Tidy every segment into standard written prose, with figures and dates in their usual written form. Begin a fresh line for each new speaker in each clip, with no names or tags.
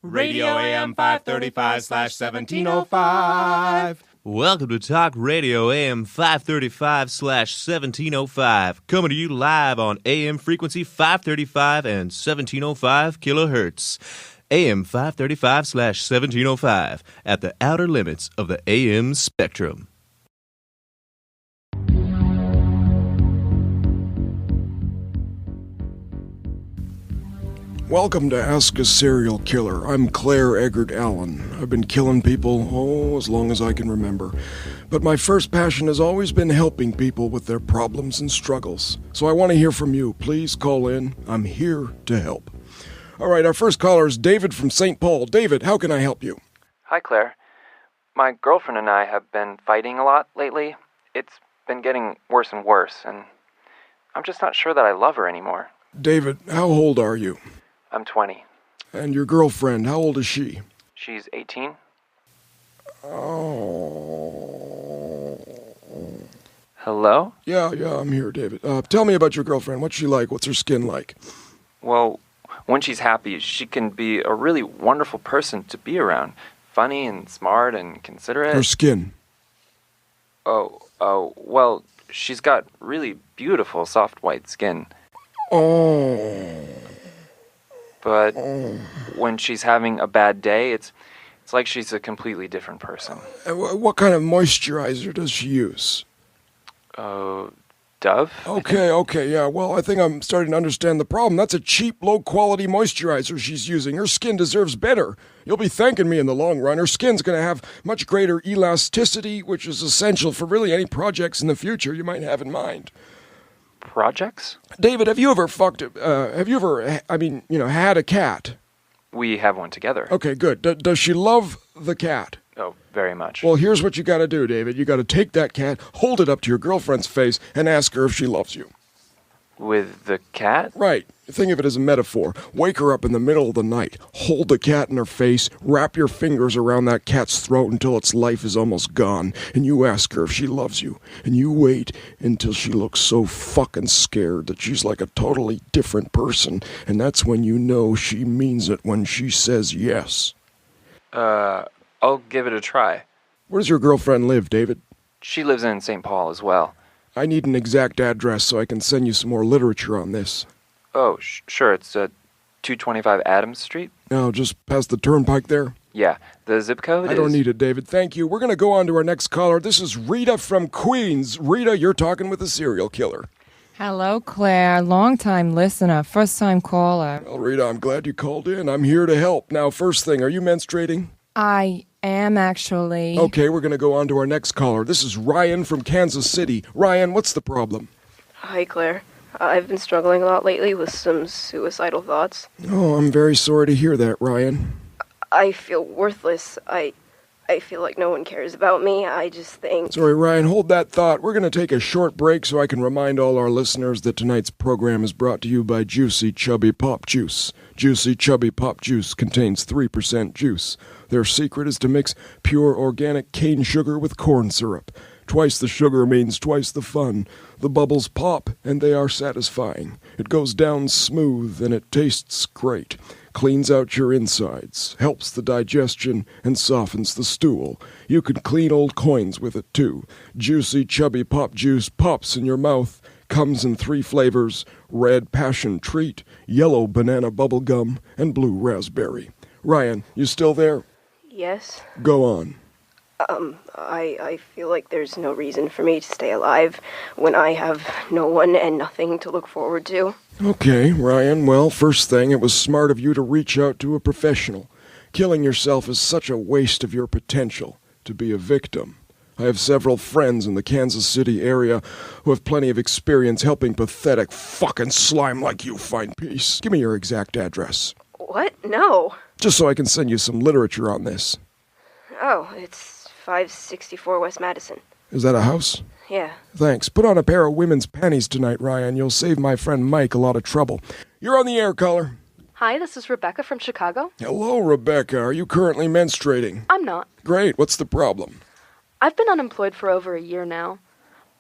Radio AM 535/1705.
Welcome to Talk Radio AM 535/1705. Coming to you live on AM frequency 535 and 1705 kilohertz. AM 535/1705 at the outer limits of the AM spectrum.
Welcome to Ask a Serial Killer. I'm Claire Eggert Allen. I've been killing people, as long as I can remember. But my first passion has always been helping people with their problems and struggles. So I want to hear from you. Please call in. I'm here to help. All right, our first caller is David from St. Paul. David, how can I help you?
Hi, Claire. My girlfriend and I have been fighting a lot lately. It's been getting worse and worse, and I'm just not sure that I love her anymore.
David, how old are you?
I'm 20.
And your girlfriend, how old is she?
She's 18.
Oh.
Hello?
Yeah, I'm here, David. Tell me about your girlfriend. What's she like? What's her skin like?
Well, when she's happy, she can be a really wonderful person to be around. Funny and smart and considerate.
Her skin?
Well, she's got really beautiful soft white skin.
Oh.
But when she's having a bad day, it's like she's a completely different person.
What kind of moisturizer does she use?
Dove?
Okay, yeah. Well, I think I'm starting to understand the problem. That's a cheap, low-quality moisturizer she's using. Her skin deserves better. You'll be thanking me in the long run. Her skin's going to have much greater elasticity, which is essential for really any projects in the future you might have in mind.
Projects?
David, have you ever had a cat?
We have one together.
Okay, good. Does she love the cat?
Oh, very much.
Well, here's what you gotta do, David. You gotta take that cat, hold it up to your girlfriend's face, and ask her if she loves you.
With the cat?
Right. Think of it as a metaphor. Wake her up in the middle of the night, hold the cat in her face, wrap your fingers around that cat's throat until its life is almost gone, and you ask her if she loves you. And you wait until she looks so fucking scared that she's like a totally different person, and that's when you know she means it when she says yes.
I'll give it a try.
Where does your girlfriend live, David?
She lives in St. Paul as well.
I need an exact address so I can send you some more literature on this.
Oh, sure. It's 225 Adams Street.
No, just past the turnpike there?
Yeah. The zip code is...
I don't need it, David. Thank you. We're going to go on to our next caller. This is Rita from Queens. Rita, you're talking with a serial killer.
Hello, Claire. Long-time listener, first-time caller.
Well, Rita, I'm glad you called in. I'm here to help. Now, first thing, are you menstruating?
I am, actually.
Okay, we're going to go on to our next caller. This is Ryan from Kansas City. Ryan, what's the problem?
Hi, Claire. I've been struggling a lot lately with some suicidal thoughts.
Oh, I'm very sorry to hear that, Ryan.
I feel worthless. I feel like no one cares about me. I just think...
Sorry, Ryan, hold that thought. We're going to take a short break so I can remind all our listeners that tonight's program is brought to you by Juicy Chubby Pop Juice. Juicy Chubby Pop Juice contains 3% juice. Their secret is to mix pure organic cane sugar with corn syrup. Twice the sugar means twice the fun. The bubbles pop, and they are satisfying. It goes down smooth, and it tastes great. Cleans out your insides, helps the digestion, and softens the stool. You can clean old coins with it, too. Juicy, chubby pop juice pops in your mouth. Comes in 3 flavors: red passion treat, yellow banana bubble gum, and blue raspberry. Ryan, you still there?
Yes?
Go on.
I feel like there's no reason for me to stay alive when I have no one and nothing to look forward to.
Okay, Ryan, well, first thing, it was smart of you to reach out to a professional. Killing yourself is such a waste of your potential to be a victim. I have several friends in the Kansas City area who have plenty of experience helping pathetic fucking slime like you find peace. Give me your exact address.
What? No.
Just so I can send you some literature on this.
Oh, it's 564 West Madison.
Is that a house?
Yeah.
Thanks. Put on a pair of women's panties tonight, Ryan. You'll save my friend Mike a lot of trouble. You're on the air, caller.
Hi, this is Rebecca from Chicago.
Hello, Rebecca. Are you currently menstruating?
I'm not.
Great. What's the problem?
I've been unemployed for over a year now.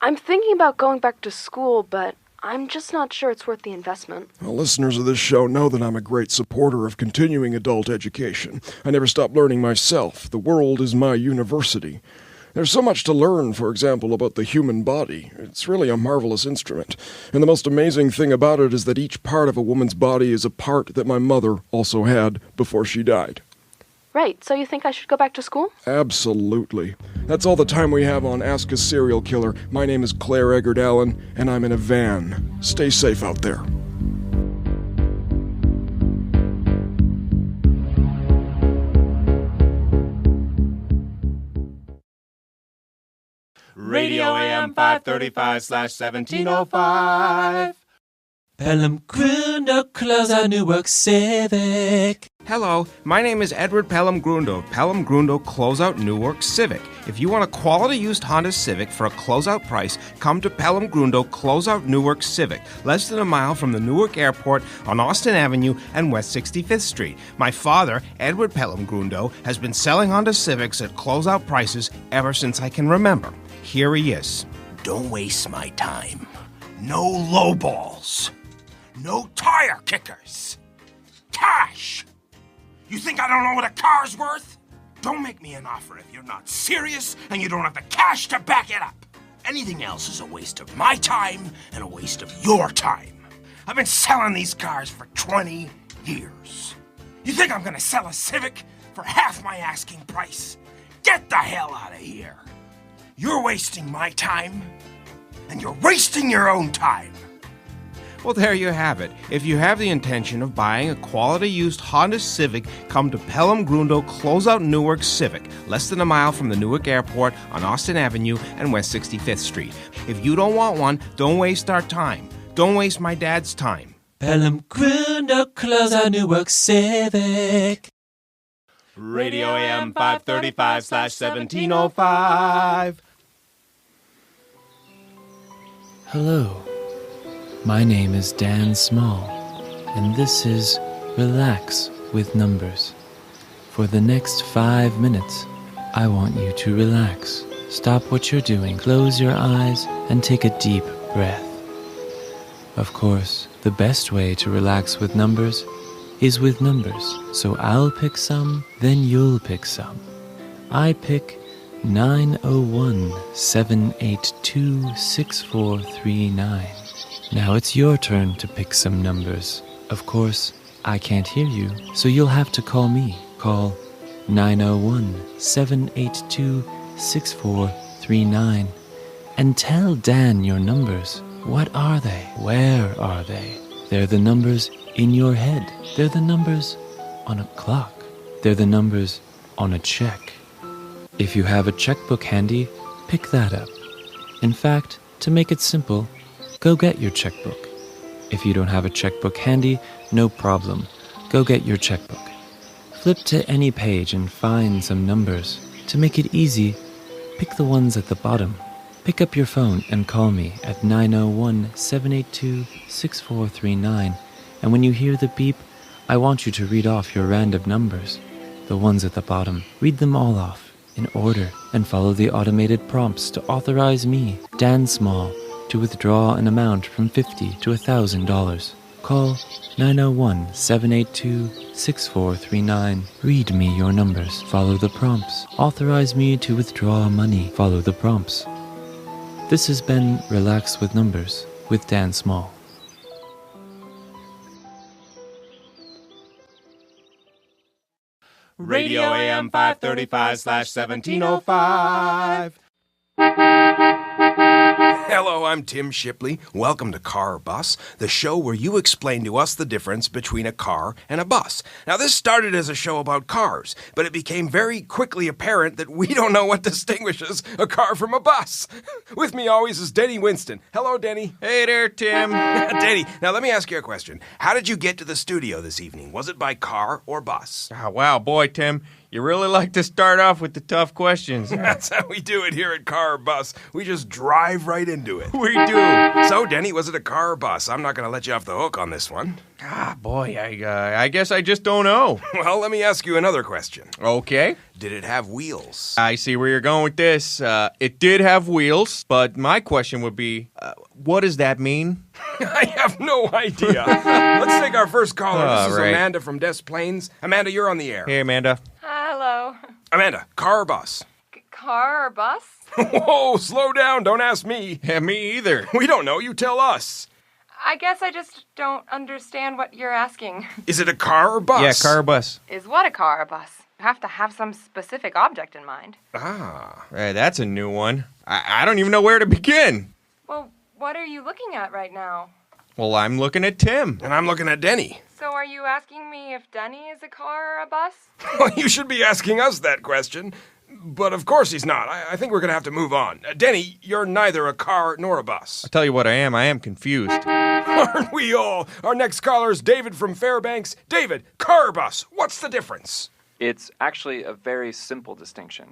I'm thinking about going back to school, but I'm just not sure it's worth the investment.
Well, listeners of this show know that I'm a great supporter of continuing adult education. I never stop learning myself. The world is my university. There's so much to learn, for example, about the human body. It's really a marvelous instrument. And the most amazing thing about it is that each part of a woman's body is a part that my mother also had before she died.
Right, so you think I should go back to school?
Absolutely. That's all the time we have on Ask a Serial Killer. My name is Claire Eggert Allen, and I'm in a van. Stay safe out there.
Radio AM 535/1705.
Pelumgrundo, close out Newark Civic.
Hello, my name is Edward Pelumgrundo of Pelumgrundo Closeout Newark Civic. If you want a quality used Honda Civic for a closeout price, come to Pelumgrundo Closeout Newark Civic, less than a mile from the Newark Airport on Austin Avenue and West 65th Street. My father, Edward Pelumgrundo, has been selling Honda Civics at closeout prices ever since I can remember. Here he is.
Don't waste my time. No lowballs. No tire kickers. Cash! You think I don't know what a car's worth? Don't make me an offer if you're not serious and you don't have the cash to back it up. Anything else is a waste of my time and a waste of your time. I've been selling these cars for 20 years. You think I'm gonna sell a Civic for half my asking price? Get the hell out of here. You're wasting my time, and you're wasting your own time.
Well, there you have it. If you have the intention of buying a quality used Honda Civic, come to Pelumgrundo Closeout Newark Civic, less than a mile from the Newark Airport on Austin Avenue and West 65th Street. If you don't want one, don't waste our time. Don't waste my dad's time.
Pelumgrundo, close out Newark Civic.
Radio AM 535/1705.
Hello, my name is Dan Small, and this is Relax with Numbers. For the next 5 minutes, I want you to relax. Stop what you're doing, close your eyes, and take a deep breath. Of course, the best way to relax with numbers is with numbers. So I'll pick some, then you'll pick some. I pick 901-782-6439. Now it's your turn to pick some numbers. Of course, I can't hear you, so you'll have to call me. Call 901-782-6439 and tell Dan your numbers. What are they? Where are they? They're the numbers in your head. They're the numbers on a clock. They're the numbers on a check. If you have a checkbook handy, pick that up. In fact, to make it simple, go get your checkbook. If you don't have a checkbook handy, no problem. Go get your checkbook. Flip to any page and find some numbers. To make it easy, pick the ones at the bottom. Pick up your phone and call me at 901-782-6439. And when you hear the beep, I want you to read off your random numbers. The ones at the bottom. Read them all off in order and follow the automated prompts to authorize me, Dan Small, to withdraw an amount from $50 to $1,000. Call 901-782-6439. Read me your numbers. Follow the prompts. Authorize me to withdraw money. Follow the prompts. This has been Relax with Numbers with Dan Small.
Radio AM 535/1705.
Hello, I'm Tim Shipley. Welcome to Car or Bus, the show where you explain to us the difference between a car and a bus. Now, this started as a show about cars, but it became very quickly apparent that we don't know what distinguishes a car from a bus. With me always is Denny Winston. Hello, Denny.
Hey there, Tim.
Denny, now let me ask you a question. How did you get to the studio this evening? Was it by car or bus?
Oh, wow, boy, Tim, You really like to start off with the tough questions.
That's how we do it here at Car or Bus. We just drive right into it.
We do.
So, Denny, was it a car or bus? I'm not going to let you off the hook on this one.
Boy, I guess I just don't know.
Well, let me ask you another question.
Okay.
Did it have wheels?
I see where you're going with this. It did have wheels, but my question would be, what does that mean?
I have no idea. Let's take our first caller. This is
right.
Amanda from Des Plaines. Amanda, you're on the air.
Hey, Amanda.
Hello.
Amanda, car or bus?
Car or bus?
Whoa, slow down. Don't ask me.
Yeah, me either.
We don't know. You tell us.
I guess I just don't understand what you're asking.
Is it a car or bus?
Yeah, car or bus.
Is what a car or bus? You have to have some specific object in mind.
Hey, that's a new one. I don't even know where to begin.
Well, what are you looking at right now?
Well, I'm looking at Tim.
And I'm looking at Denny.
So are you asking me if Denny is a car or a bus?
Well, you should be asking us that question. But of course he's not. I think we're going to have to move on. Denny, you're neither a car nor a bus.
I'll tell you what I am confused.
Aren't we all? Our next caller is David from Fairbanks. David, car or bus? What's the difference?
It's actually a very simple distinction.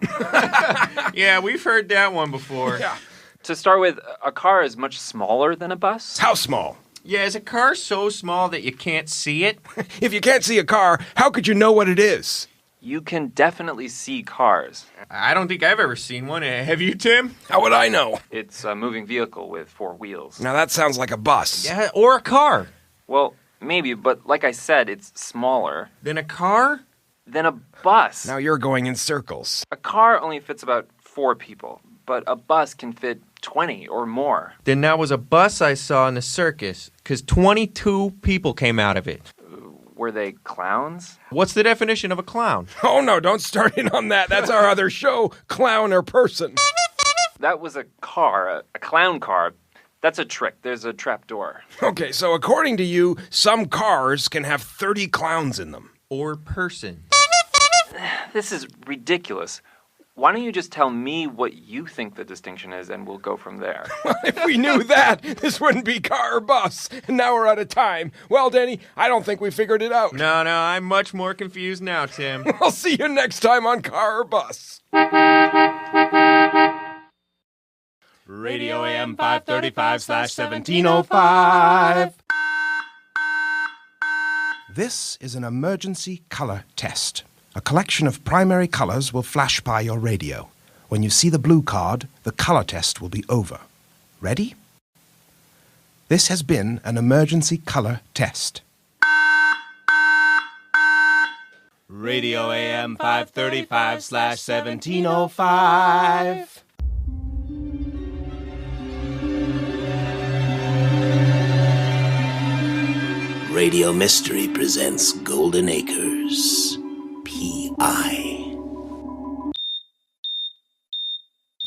Yeah, we've heard that one before.
Yeah.
To start with, a car is much smaller than a bus.
How small?
Yeah, is a car so small that you can't see it?
If you can't see a car, how could you know what it is?
You can definitely see cars.
I don't think I've ever seen one. Have you, Tim?
How would I know?
It's a moving vehicle with 4 wheels.
Now that sounds like a bus.
Yeah, or a car.
Well, maybe, but like I said, it's smaller
Then a car?
than a bus.
Now you're going in circles.
A car only fits about 4 people, but a bus can fit 20 or more.
Then that was a bus I saw in the circus, because 22 people came out of it.
Were they clowns?
What's the definition of a clown?
Oh no, don't start in on that. That's our other show, Clown or Person.
That was a car, a clown car. That's a trick. There's a trap door.
Okay, so according to you, some cars can have 30 clowns in them.
Or person.
This is ridiculous. Why don't you just tell me what you think the distinction is and we'll go from there?
If we knew that, this wouldn't be car or bus. And now we're out of time. Well, Denny, I don't think we figured it out.
No, I'm much more confused now, Tim.
I'll see you next time on Car or Bus.
Radio AM 535/1705.
This is an emergency color test. A collection of primary colors will flash by your radio. When you see the blue card, the color test will be over. Ready? This has been an emergency color test.
Radio AM 535/1705.
Radio Mystery presents Golden Acres. P.I.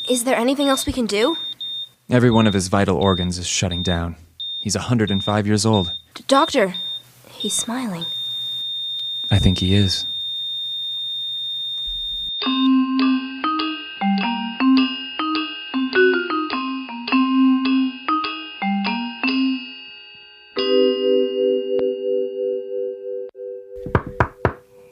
Is there anything else we can do?
Every one of his vital organs is shutting down. He's 105 years old.
Doctor, he's smiling.
I think he is.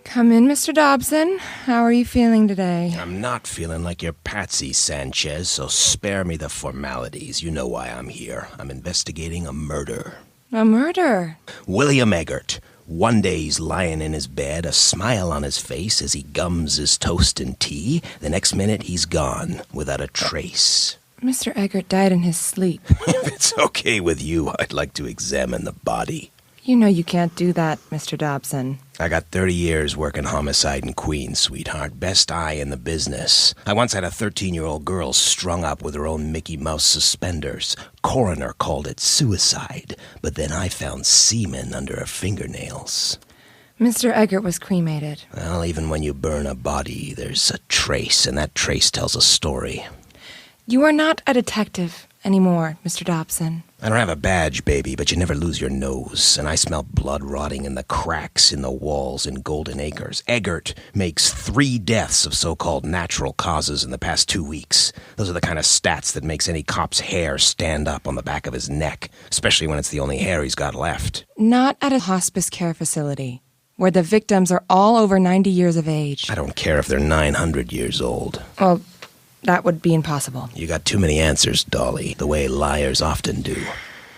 Come in, Mr. Dobson. How are you feeling today?
I'm not feeling like your Patsy, Sanchez, so spare me the formalities. You know why I'm here. I'm investigating a murder.
A murder?
William Eggert. One day he's lying in his bed, a smile on his face as he gums his toast and tea. The next minute he's gone, without a trace.
Mr. Eggert died in his sleep.
If it's okay with you, I'd like to examine the body.
You know you can't do that, Mr. Dobson.
I got 30 years working homicide in Queens, sweetheart. Best eye in the business. I once had a 13-year-old girl strung up with her own Mickey Mouse suspenders. Coroner called it suicide, but then I found semen under her fingernails.
Mr. Eggert was cremated.
Well, even when you burn a body, there's a trace, and that trace tells a story.
You are not a detective anymore, Mr. Dobson.
I don't have a badge, baby, but you never lose your nose. And I smell blood rotting in the cracks in the walls in Golden Acres. Eggert makes 3 deaths of so-called natural causes in the past 2 weeks. Those are the kind of stats that makes any cop's hair stand up on the back of his neck, especially when it's the only hair he's got left.
Not at a hospice care facility. where the victims are all over 90 years of age.
I don't care if they're 900 years old.
Well, that would be impossible.
You got too many answers, Dolly, the way liars often do.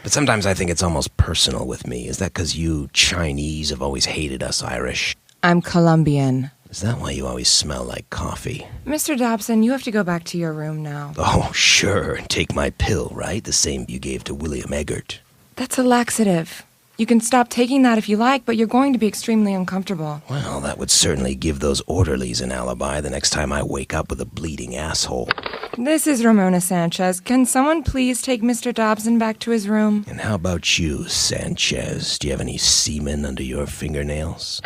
But sometimes I think it's almost personal with me. Is that because you Chinese have always hated us Irish?
I'm Colombian.
Is that why you always smell like coffee?
Mr. Dobson, you have to go back to your room now.
Oh, sure. Take my pill, right? The same you gave to William Eggert.
That's a laxative. You can stop taking that if you like, but you're going to be extremely uncomfortable.
Well, that would certainly give those orderlies an alibi the next time I wake up with a bleeding asshole.
This is Ramona Sanchez. Can someone please take Mr. Dobson back to his room?
And how about you, Sanchez? Do you have any semen under your fingernails?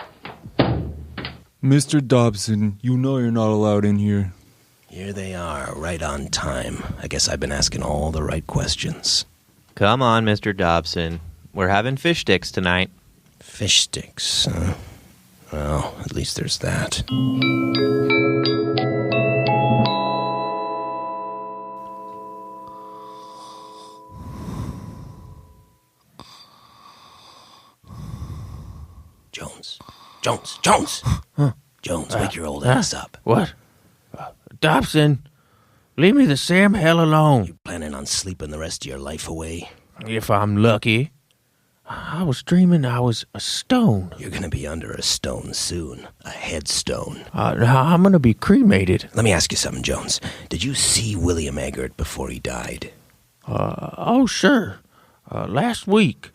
Mr. Dobson, you know you're not allowed in here.
Here they are, right on time. I guess I've been asking all the right questions.
Come on, Mr. Dobson. We're having fish sticks tonight.
Fish sticks, huh? Well, at least there's that. Jones!
Huh?
Jones, wake your old ass up.
What? Dobson, leave me the Sam hell alone.
You planning on sleeping the rest of your life away?
If I'm lucky. I was dreaming I was a stone.
You're gonna be under a stone soon. A headstone.
I'm gonna be cremated.
Let me ask you something, Jones. Did you see William Eggert before he died?
Oh, sure. Last week,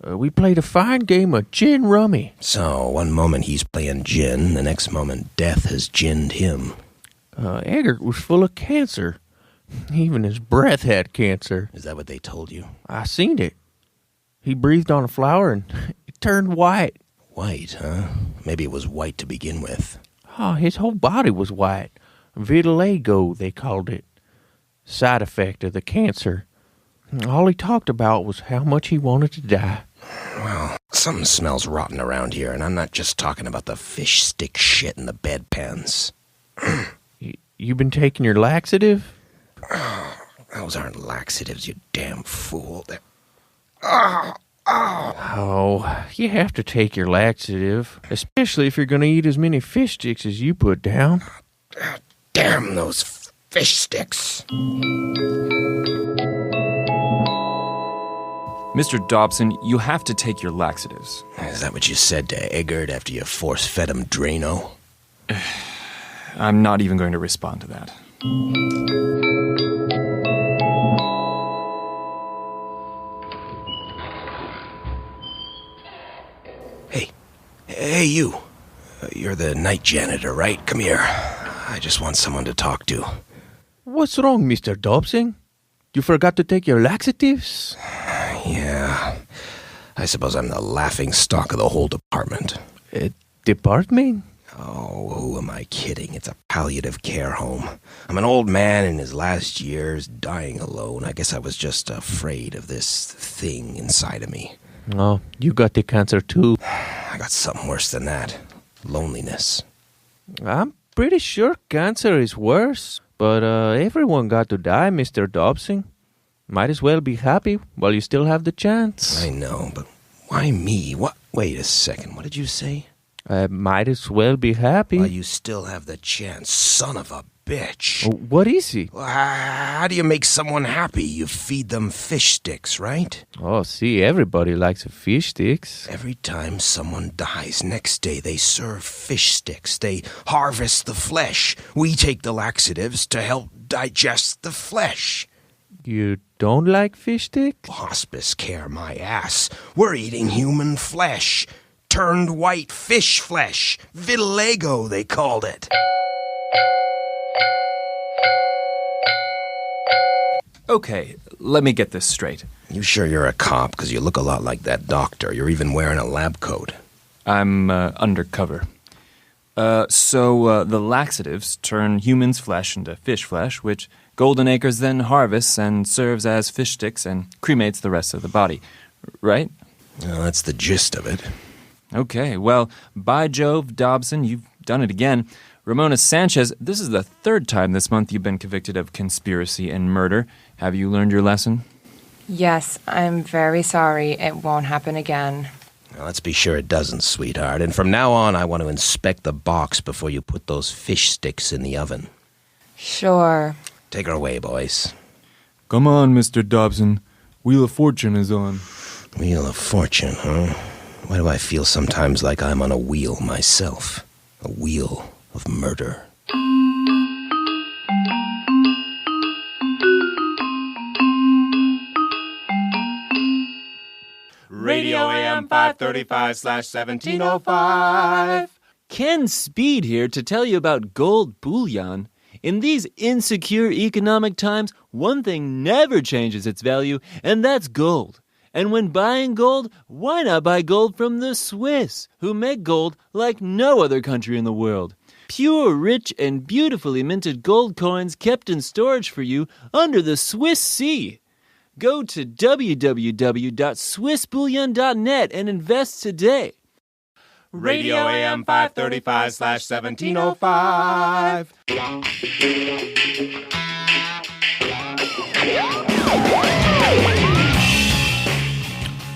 we played a fine game of gin rummy.
So, one moment he's playing gin, the next moment death has ginned him.
Eggert was full of cancer. Even his breath had cancer.
Is that what they told you?
I seen it. He breathed on a flower and it turned white.
White, huh? Maybe it was white to begin with.
Oh, his whole body was white. Vitiligo, they called it. Side effect of the cancer. All he talked about was how much he wanted to die.
Well, something smells rotten around here, and I'm not just talking about the fish stick shit in the bedpans.
You been taking your laxative?
Those aren't laxatives, you damn fool.
Oh, you have to take your laxative, especially if you're going to eat as many fish sticks as you put down.
Damn those fish sticks.
Mr. Dobson, you have to take your laxatives.
Is that what you said to Eggert after you force-fed him Drano?
I'm not even going to respond to that.
Hey, you. You're the night janitor, right? Come here. I just want someone to talk to.
What's wrong, Mr. Dobson? You forgot to take your laxatives?
Yeah. I suppose I'm the laughing stock of the whole department.
Department?
Oh, who am I kidding? It's a palliative care home. I'm an old man in his last years, dying alone. I guess I was just afraid of this thing inside of me.
Oh, you got the cancer too.
I got something worse than that. Loneliness.
I'm pretty sure cancer is worse. But everyone got to die, Mr. Dobson. Might as well be happy while you still have the chance.
I know, but why me? What? Wait a second. What did you say?
Might as well be happy.
While you still have the chance, son of a bitch.
What is he?
Well, how do you make someone happy? You feed them fish sticks, right?
Oh, see, everybody likes a fish sticks.
Every time someone dies, next day they serve fish sticks. They harvest the flesh. We take the laxatives to help digest the flesh.
You don't like fish sticks?
Hospice care, my ass. We're eating human flesh. Turned white fish flesh. Vitiligo, they called it.
Okay, let me get this straight.
You sure you're a cop? Because you look a lot like that doctor. You're even wearing a lab coat.
I'm undercover. So the laxatives turn humans' flesh into fish flesh, which Golden Acres then harvests and serves as fish sticks and cremates the rest of the body. Right?
Well, that's the gist of it.
Okay, well, by Jove, Dobson, you've done it again. Ramona Sanchez, this is the third time this month you've been convicted of conspiracy and murder. Have you learned your lesson?
Yes, I'm very sorry. It won't happen again.
Now, let's be sure it doesn't, sweetheart. And from now on, I want to inspect the box before you put those fish sticks in the oven.
Sure.
Take her away, boys.
Come on, Mr. Dobson. Wheel of Fortune is on.
Wheel of Fortune, huh? Why do I feel sometimes like I'm on a wheel myself? A wheel of murder.
Radio AM 535/1705.
Ken Speed here to tell you about gold bullion. In these insecure economic times, one thing never changes its value, and that's gold. And when buying gold, why not buy gold from the Swiss, who make gold like no other country in the world? Pure, rich, and beautifully minted gold coins kept in storage for you under the Swiss Sea. Go to www.swissbullion.net and invest today.
Radio AM 535/1705.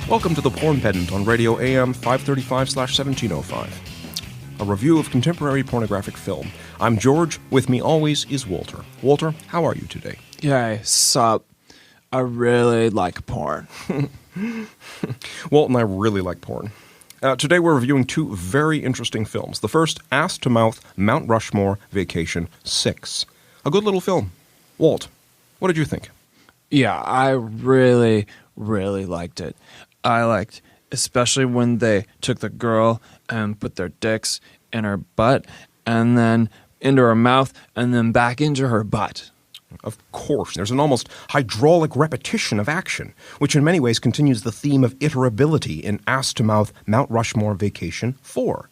Welcome to the Porn Pedant on Radio AM 535/1705. A review of contemporary pornographic film. I'm George. With me always is Walter. Walter, how are you today?
Yeah, sup. I really like porn.
Walt and I really like porn. Today we're reviewing two very interesting films. The first, Ass to Mouth, Mount Rushmore Vacation 6. A good little film. Walt, what did you think?
Yeah, I really, really liked it. I liked, especially when they took the girl and put their dicks in her butt and then into her mouth and then back into her butt.
Of course, there's an almost hydraulic repetition of action, which in many ways continues the theme of iterability in Ass-to-Mouth Mount Rushmore Vacation 4.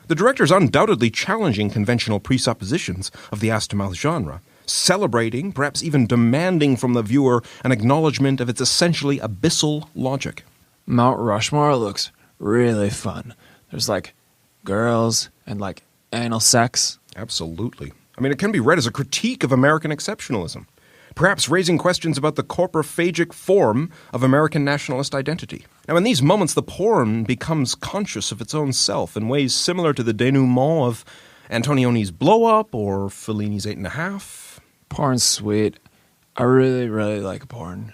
The director's undoubtedly challenging conventional presuppositions of the Ass-to-Mouth genre, celebrating, perhaps even demanding from the viewer an acknowledgement of its essentially abyssal logic.
Mount Rushmore looks really fun. There's girls and anal sex.
Absolutely. I mean, it can be read as a critique of American exceptionalism, perhaps raising questions about the corpophagic form of American nationalist identity. Now, in these moments, the porn becomes conscious of its own self in ways similar to the denouement of Antonioni's Blow Up or Fellini's 8½.
Porn's sweet. I really, really like porn.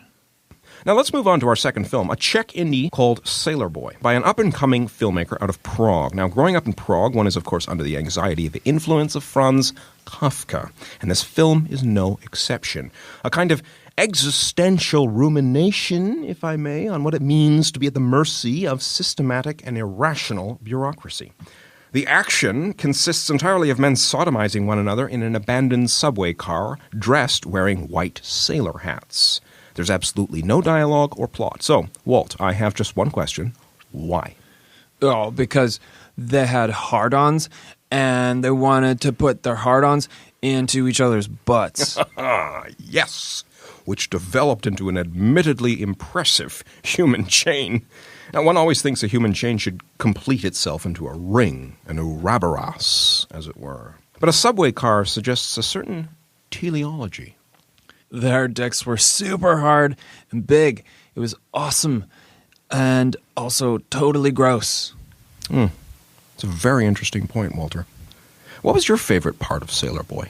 Now let's move on to our second film, a Czech indie called Sailor Boy, by an up-and-coming filmmaker out of Prague. Now, growing up in Prague, one is, of course, under the anxiety of the influence of Franz Kafka, and this film is no exception. A kind of existential rumination, if I may, on what it means to be at the mercy of systematic and irrational bureaucracy. The action consists entirely of men sodomizing one another in an abandoned subway car, dressed wearing white sailor hats. There's absolutely no dialogue or plot. So, Walt, I have just one question. Why?
Oh, because they had hard-ons, and they wanted to put their hard-ons into each other's butts.
Yes, which developed into an admittedly impressive human chain. Now, one always thinks a human chain should complete itself into a ring, an Ouroboros, as it were. But a subway car suggests a certain teleology.
Their dicks were super hard and big. It was awesome and also totally gross.
It's a very interesting point, Walter. What was your favorite part of Sailor Boy?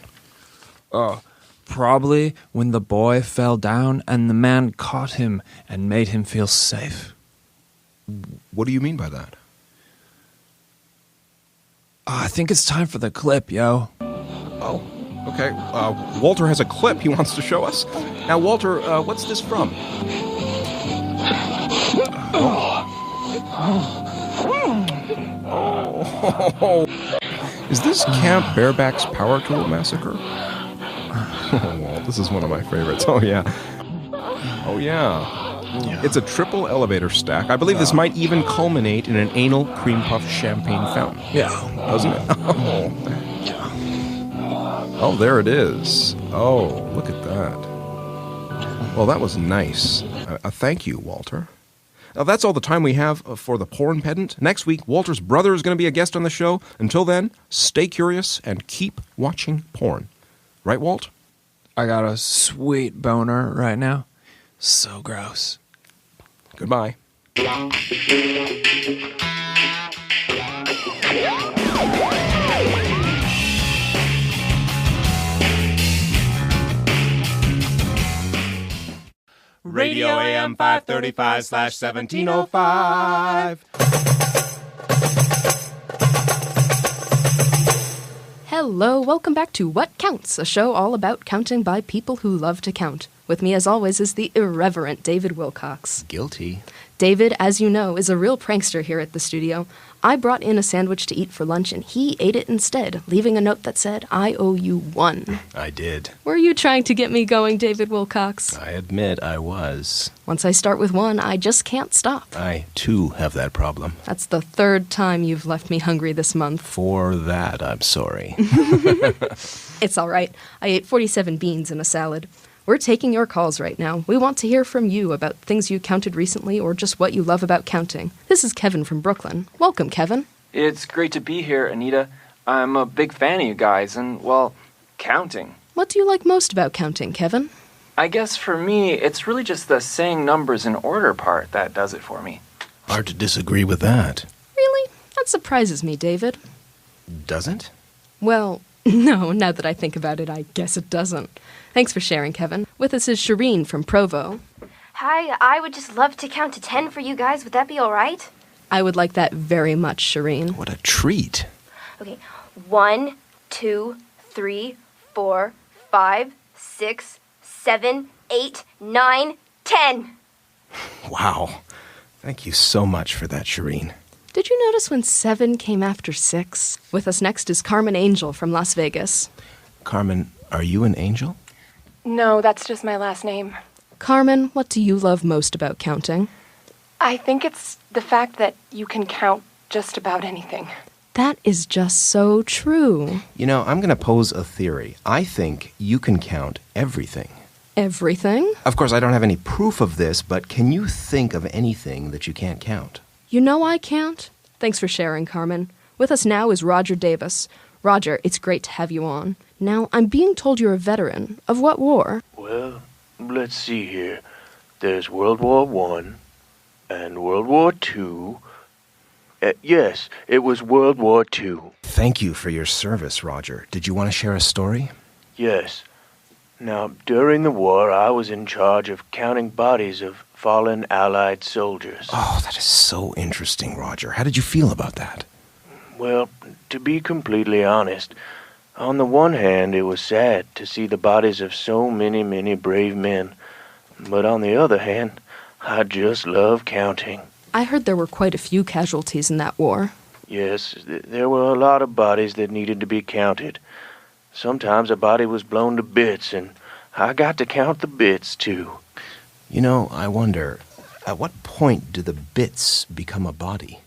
Oh, probably when the boy fell down and the man caught him and made him feel safe.
What do you mean by that?
I think it's time for the clip, yo.
Oh. Okay, Walter has a clip he wants to show us. Now, Walter, what's this from? Is this Camp Bareback's Power Tool Massacre? Oh, Walt, this is one of my favorites. Oh, yeah. It's a triple elevator stack. I believe this might even culminate in an anal cream puff champagne fountain.
Yeah.
Doesn't it? Oh, there it is. Oh, look at that. Well, that was nice. Thank you, Walter. Now, that's all the time we have for the Porn Pedant. Next week, Walter's brother is going to be a guest on the show. Until then, stay curious and keep watching porn. Right, Walt?
I got a sweet boner right now. So gross.
Goodbye. Radio AM 535/1705.
Hello, welcome back to What Counts, a show all about counting by people who love to count. With me, as always, is the irreverent David Wilcox.
Guilty.
David, as you know, is a real prankster here at the studio. I brought in a sandwich to eat for lunch, and he ate it instead, leaving a note that said, "I owe you one."
I did.
Were you trying to get me going, David Wilcox?
I admit I was.
Once I start with one, I just can't stop.
I, too, have that problem.
That's the third time you've left me hungry this month.
For that, I'm sorry.
It's all right. I ate 47 beans in a salad. We're taking your calls right now. We want to hear from you about things you counted recently or just what you love about counting. This is Kevin from Brooklyn. Welcome, Kevin.
It's great to be here, Anita. I'm a big fan of you guys and, well, counting.
What do you like most about counting, Kevin?
I guess for me, it's really just the saying numbers in order part that does it for me.
Hard to disagree with that.
Really? That surprises me, David.
Doesn't?
Well, no, now that I think about it, I guess it doesn't. Thanks for sharing, Kevin. With us is Shireen from Provo.
Hi, I would just love to count to 10 for you guys. Would that be all right?
I would like that very much, Shireen.
What a treat.
Okay, 1, 2, 3, 4, 5, 6, 7, 8, 9, 10.
Wow. Thank you so much for that, Shireen.
Did you notice when 7 came after 6? With us next is Carmen Angel from Las Vegas.
Carmen, are you an angel?
No, that's just my last name.
Carmen, what do you love most about counting?
I think it's the fact that you can count just about anything.
That is just so true.
You know, I'm going to pose a theory. I think you can count everything.
Everything?
Of course, I don't have any proof of this, but can you think of anything that you can't count?
You know I can't. Thanks for sharing, Carmen. With us now is Roger Davis. Roger, it's great to have you on. Now, I'm being told you're a veteran. Of what war?
Well, let's see here. There's World War I and World War II. Yes, it was World War II.
Thank you for your service, Roger. Did you want to share a story?
Yes. Now, during the war, I was in charge of counting bodies of fallen Allied soldiers.
Oh, that is so interesting, Roger. How did you feel about that?
Well, to be completely honest, on the one hand, it was sad to see the bodies of so many, many brave men. But on the other hand, I just love counting.
I heard there were quite a few casualties in that war.
Yes, there were a lot of bodies that needed to be counted. Sometimes a body was blown to bits, and I got to count the bits, too.
You know, I wonder, at what point do the bits become a body?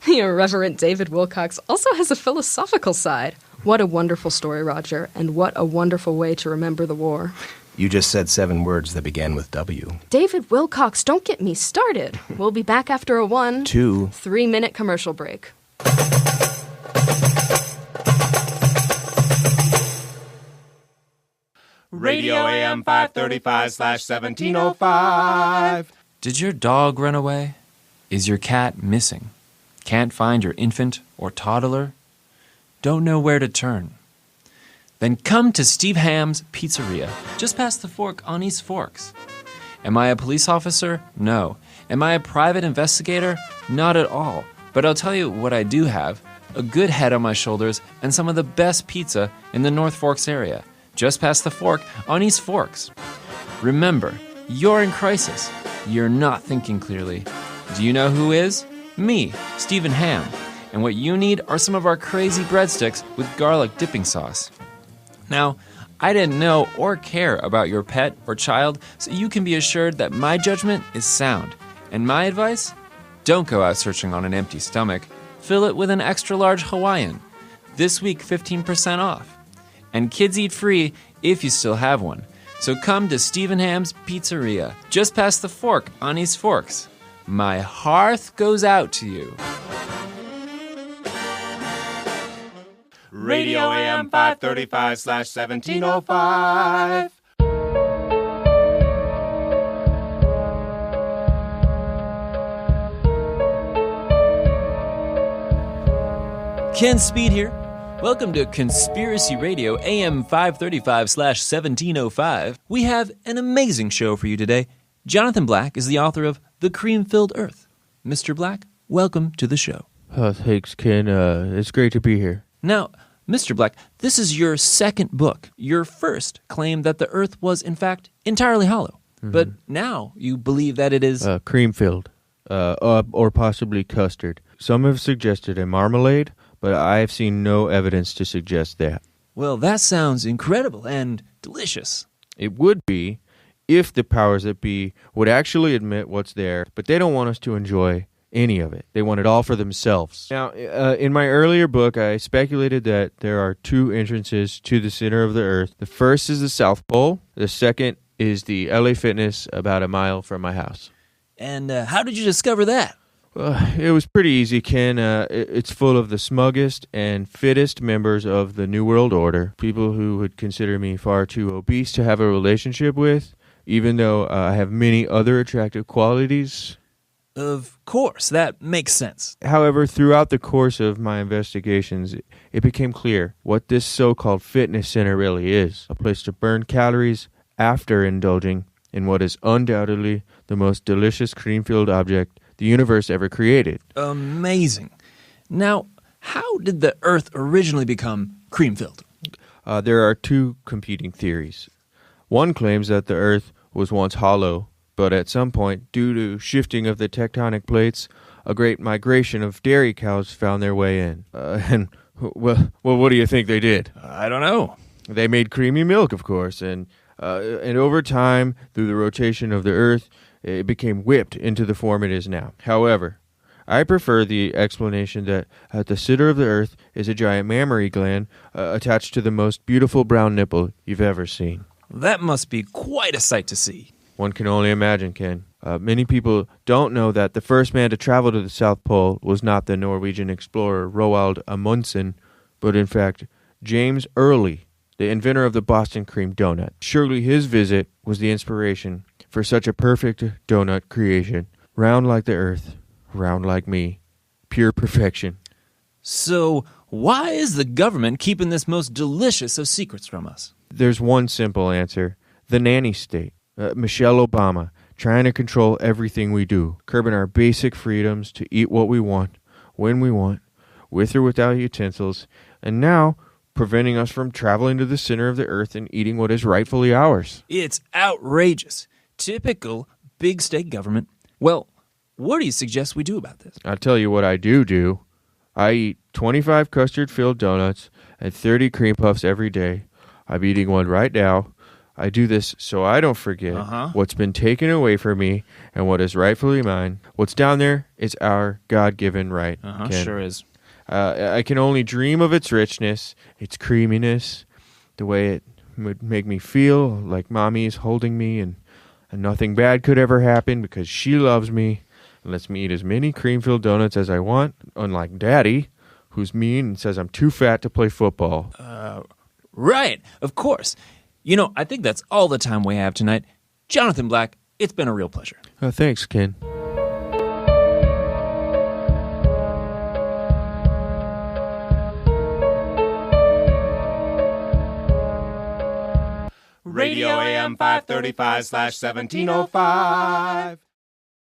The irreverent David Wilcox also has a philosophical side. What a wonderful story, Roger, and what a wonderful way to remember the war.
You just said 7 words that began with W.
David Wilcox, don't get me started. We'll be back after a 1,
2,
3-minute commercial break.
Radio AM 535/1705.
Did your dog run away? Is your cat missing? Can't find your infant or toddler? Don't know where to turn? Then come to Steve Hamm's Pizzeria, just past the fork on East Forks. Am I a police officer? No. Am I a private investigator? Not at all. But I'll tell you what I do have: a good head on my shoulders and some of the best pizza in the North Forks area, just past the fork on East Forks. Remember, you're in crisis. You're not thinking clearly. Do you know who is? Me, Stephen Hamm. And what you need are some of our crazy breadsticks with garlic dipping sauce. Now, I didn't know or care about your pet or child, so you can be assured that my judgment is sound. And my advice? Don't go out searching on an empty stomach. Fill it with an extra large Hawaiian. This week, 15% off. And kids eat free if you still have one. So come to Stephen Hamm's Pizzeria, just past the fork on East Forks. My hearth goes out to you.
Radio AM 535/1705.
Ken Speed here. Welcome to Conspiracy Radio AM 535/1705. We have an amazing show for you today. Jonathan Black is the author of The Cream-Filled Earth. Mr. Black, welcome to the show.
Thanks, Ken. It's great to be here.
Now, Mr. Black, this is your second book. Your first claimed that the Earth was, in fact, entirely hollow. But now you believe that it is...
cream-filled, or possibly custard. Some have suggested a marmalade, but I have seen no evidence to suggest that.
Well, that sounds incredible and delicious.
It would be if the powers that be would actually admit what's there, but they don't want us to enjoy any of it. They want it all for themselves. Now, in my earlier book, I speculated that there are two entrances to the center of the Earth. The first is the South Pole. The second is the LA Fitness about a mile from my house.
And how did you discover that?
It was pretty easy, Ken. It's full of the smuggest and fittest members of the New World Order, people who would consider me far too obese to have a relationship with, even though I have many other attractive qualities.
Of course, that makes sense.
However, throughout the course of my investigations, it became clear what this so-called fitness center really is, a place to burn calories after indulging in what is undoubtedly the most delicious cream-filled object the universe ever created.
Amazing. Now, how did the Earth originally become cream-filled?
There are two competing theories. One claims that the Earth was once hollow, but at some point, due to shifting of the tectonic plates, a great migration of dairy cows found their way in. Well, what do you think they did?
I don't know.
They made creamy milk, of course, and over time, through the rotation of the Earth, it became whipped into the form it is now. However, I prefer the explanation that at the center of the Earth is a giant mammary gland attached to the most beautiful brown nipple you've ever seen.
That must be quite a sight to see.
One can only imagine, Ken. Many people don't know that the first man to travel to the South Pole was not the Norwegian explorer Roald Amundsen, but in fact James Early, the inventor of the Boston cream donut. Surely his visit was the inspiration for such a perfect donut creation. Round like the Earth, round like me. Pure perfection.
So, why is the government keeping this most delicious of secrets from us?
There's one simple answer. The nanny state. Michelle Obama, trying to control everything we do, curbing our basic freedoms to eat what we want, when we want, with or without utensils, and now preventing us from traveling to the center of the Earth and eating what is rightfully ours.
It's outrageous. Typical big state government. Well, what do you suggest we do about this?
I'll tell you what I do. I eat 25 custard-filled donuts and 30 cream puffs every day. I'm eating one right now. I do this so I don't forget what's been taken away from me and what is rightfully mine. What's down there is our God-given right.
Sure is.
I can only dream of its richness, its creaminess, the way it would make me feel like Mommy is holding me and nothing bad could ever happen because she loves me and lets me eat as many cream-filled donuts as I want, unlike Daddy, who's mean and says I'm too fat to play football.
Right, of course. You know, I think that's all the time we have tonight. Jonathan Black, it's been a real pleasure.
Thanks, Ken.
Radio AM 535/1705.